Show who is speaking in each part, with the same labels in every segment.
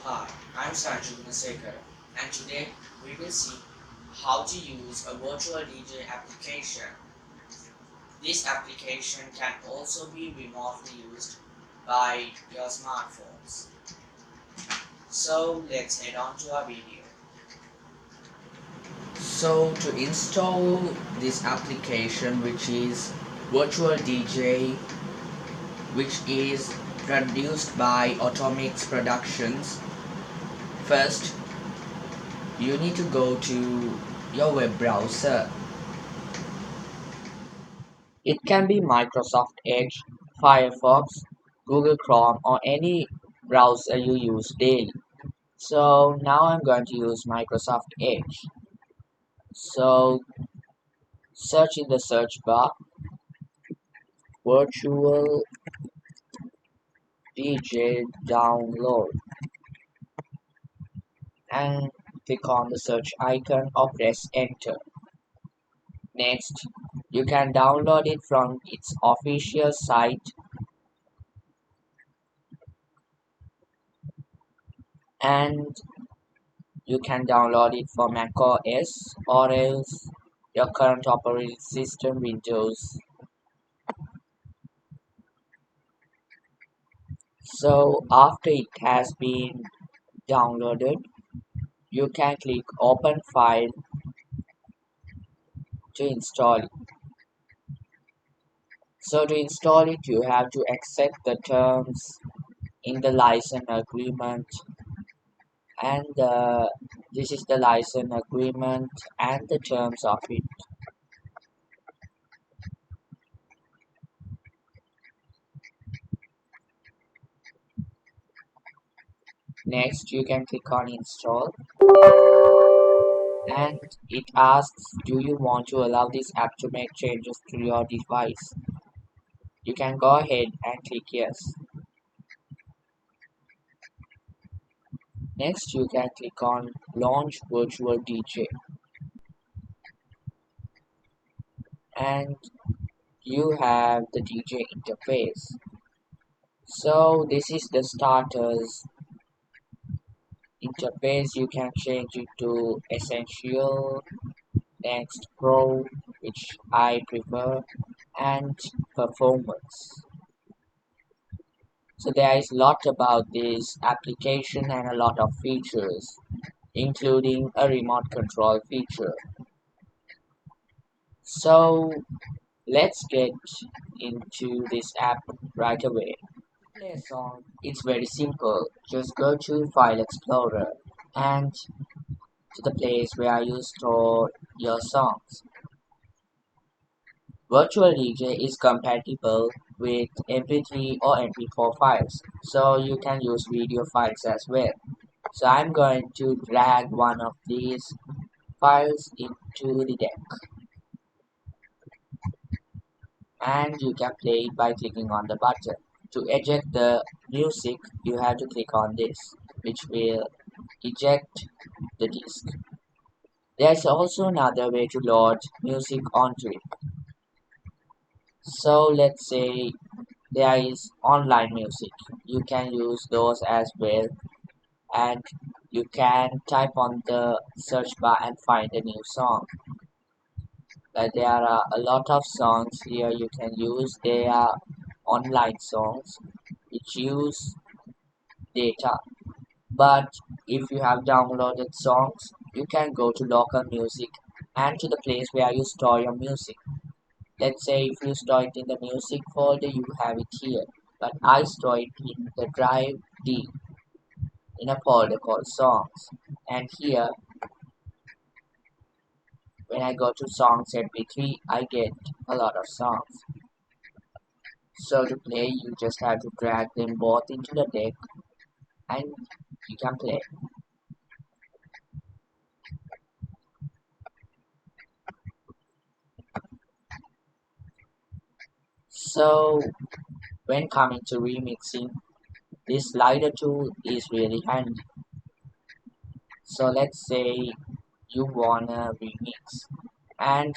Speaker 1: Hi, I'm Sanju Gunasekar, and today we will see how to use a virtual DJ application. This application can also be remotely used by your smartphones. So let's head on to our video. So to install this application, which is Virtual DJ, which is produced by Automix Productions, first you need to go to your web browser. It can be Microsoft Edge, Firefox, Google Chrome, or any browser you use daily. So now I'm going to use Microsoft Edge. So search in the search bar virtual DJ download and click on the search icon or press enter. Next, you can download it from its official site, and you can download it for Mac OS or else your current operating system Windows. So after it has been downloaded, you can click open file to install it. So to install it, you have to accept the terms in the license agreement, and this is the license agreement and the terms of it. Next, you can click on install, and it asks, do you want to allow this app to make changes to your device? You can go ahead and click yes. Next, you can click on launch virtual DJ, and you have the DJ interface. So this is the starters interface. You can change it to essential, next pro, which I prefer, and performance. So there is a lot about this application and a lot of features, including a remote control feature. So let's get into this app right away. Play a song. It's very simple. Just go to File Explorer and to the place where you store your songs. Virtual DJ is compatible with MP3 or MP4 files, so you can use video files as well. So I'm going to drag one of these files into the deck, and you can play it by clicking on the button. To eject the music, you have to click on this, which will eject the disk. There's also another way to load music onto it. So let's say there is online music. You can use those as well, and you can type on the search bar and find a new song. There are a lot of songs here you can use. They are online songs which use data. But if you have downloaded songs, you can go to local music and to the place where you store your music. Let's say if you store it in the music folder, you have it here. But I store it in the drive D in a folder called songs. And here, when I go to songs MP3, I get a lot of songs. So to play, you just have to drag them both into the deck and you can play. So when coming to remixing, this slider tool is really handy. So let's say you wanna remix and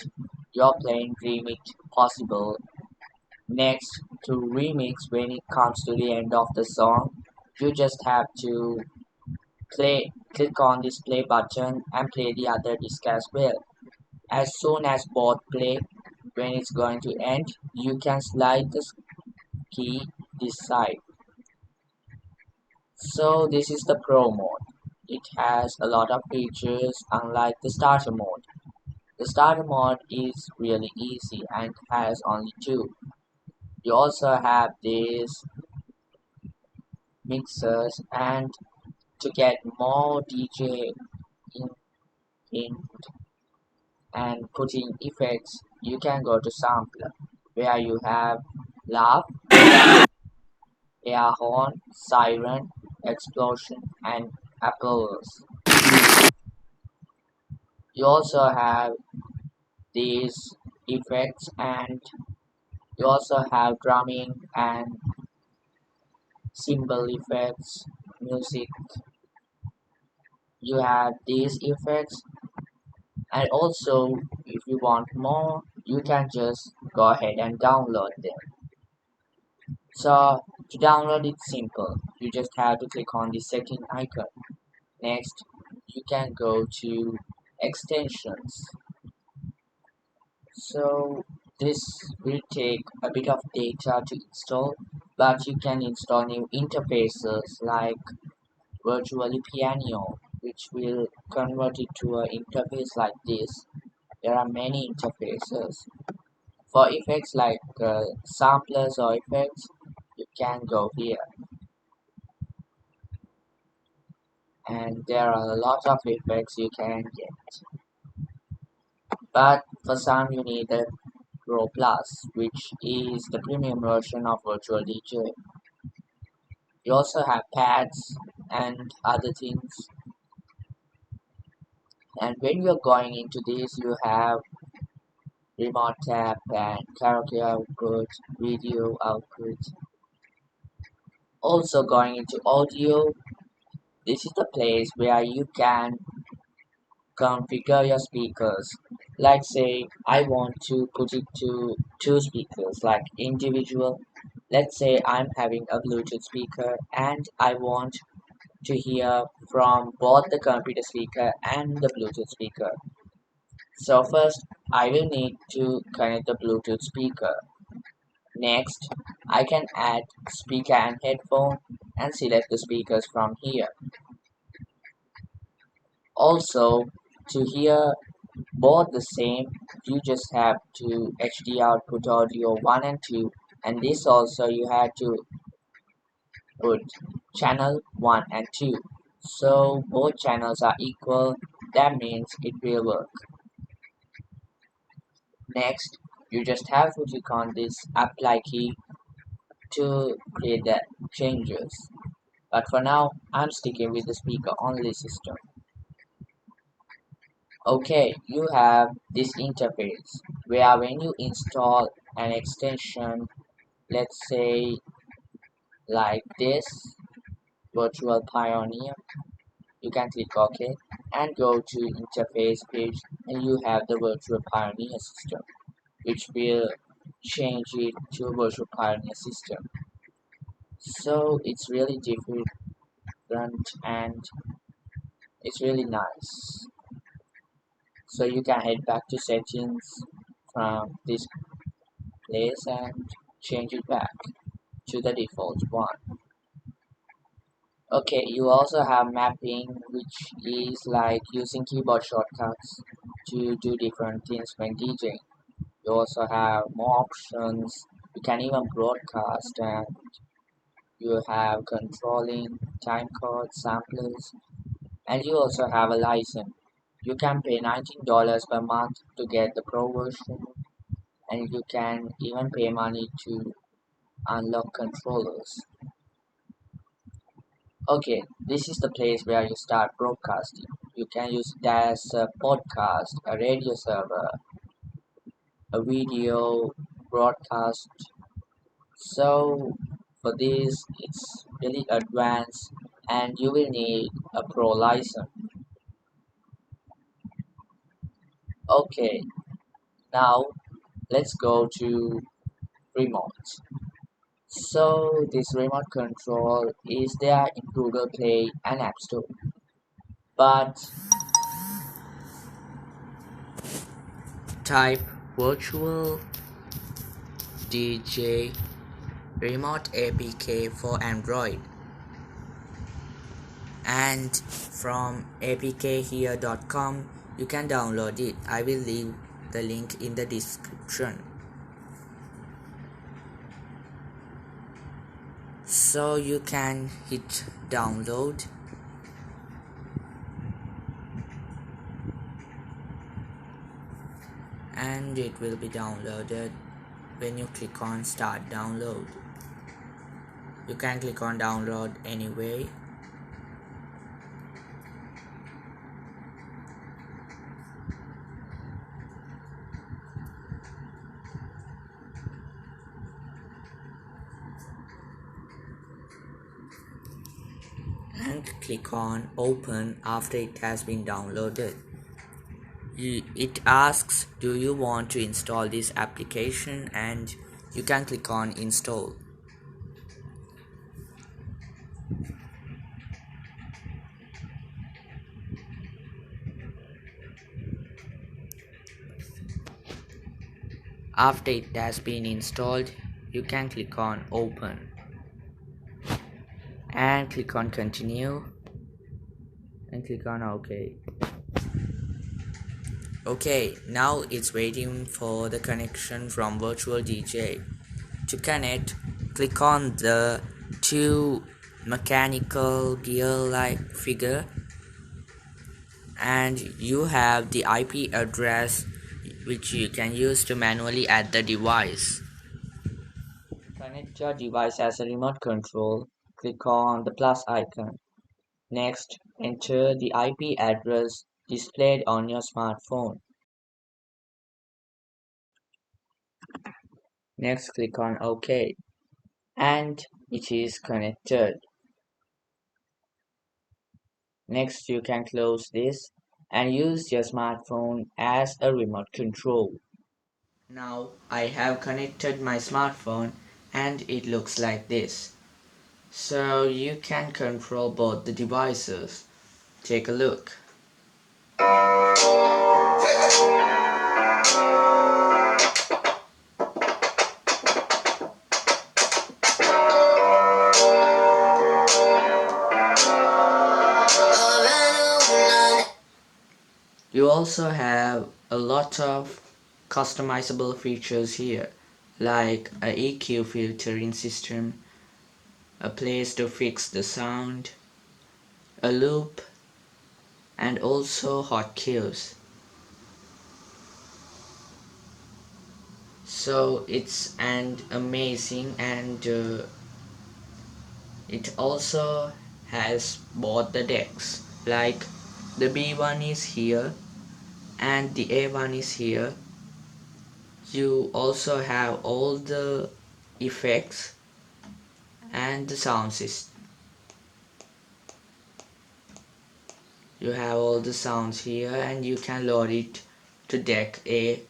Speaker 1: you're playing remix possible. Next, to remix when it comes to the end of the song, you just have to Click on this play button and play the other disc as well. As soon as both play, when it's going to end, you can slide the key this side. So this is the Pro mode. It has a lot of features unlike the Starter mode. The Starter mode is really easy and has only two. You also have these mixers, and to get more DJ in and putting effects, you can go to Sampler, where you have laugh, air horn, siren, explosion, and applause. You also have these effects, and you also have drumming and cymbal effects, music. You have these effects, and also if you want more, you can just go ahead and download them. So to download it's simple. You just have to click on the setting icon. Next, you can go to extensions. So this will take a bit of data to install, but you can install new interfaces like Virtually Piano, which will convert it to an interface like this. There are many interfaces. For effects like samplers or effects, you can go here, and there are a lot of effects you can get. But for some you need the Pro Plus, which is the premium version of Virtual DJ. You also have pads and other things. And when you're going into this, you have remote tap and karaoke output, video output. Also going into audio, this is the place where you can configure your speakers. Like say I want to put it to two speakers like individual. Let's say I'm having a Bluetooth speaker and I want to hear from both the computer speaker and the Bluetooth speaker. So first I will need to connect the Bluetooth speaker. Next I can add speaker and headphone and select the speakers from here. Also, to hear both the same, you just have to HD output audio 1 and 2, and this also you have to put channel 1 and 2. So both channels are equal, that means it will work. Next, you just have to click on this apply key to create the changes. But for now, I'm sticking with the speaker only system. Okay, you have this interface where when you install an extension, let's say like this, Virtual Pioneer, you can click OK and go to interface page, and you have the Virtual Pioneer system, which will change it to Virtual Pioneer system. So it's really different and it's really nice. So you can head back to settings from this place and change it back to the default one. Okay, you also have mapping, which is like using keyboard shortcuts to do different things when DJing. You also have more options. You can even broadcast, and you have controlling time codes, samplers, and you also have a license. You can pay $19 per month to get the pro version, and you can even pay money to unlock controllers. Okay, this is the place where you start broadcasting. You can use it as a podcast, a radio server, a video broadcast. So for this, it's really advanced and you will need a pro license. Okay, now let's go to remote. So this remote control is there in Google Play and App Store. But type virtual DJ remote APK for Android and from apkhere.com you can download it. I will leave the link in the description. So you can hit download and it will be downloaded. When you click on start download, you can click on download anyway. And click on open after it has been downloaded. It asks, do you want to install this application, and you can click on install. After it has been installed, you can click on open and click on continue and click on OK. Okay, now it's waiting for the connection from virtual DJ. To connect, click on the two mechanical gear-like figure and you have the IP address which you can use to manually add the device. Connect your device as a remote control. Click on the plus icon. Next, enter the IP address displayed on your smartphone. Next, click on OK. And it is connected. Next, you can close this and use your smartphone as a remote control. Now, I have connected my smartphone and it looks like this. So you can control both the devices. Take a look. You also have a lot of customizable features here, like a EQ filtering system, a place to fix the sound, a loop, and also hotkeys. So it's an amazing, and it also has both the decks, like the B1 is here and the A1 is here. You also have all the effects and the sound system. You have all the sounds here and you can load it to deck A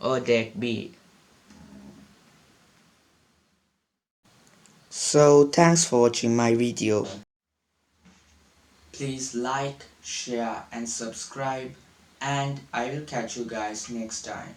Speaker 1: or deck B. So thanks for watching my video. Please like, share and subscribe, and I will catch you guys next time.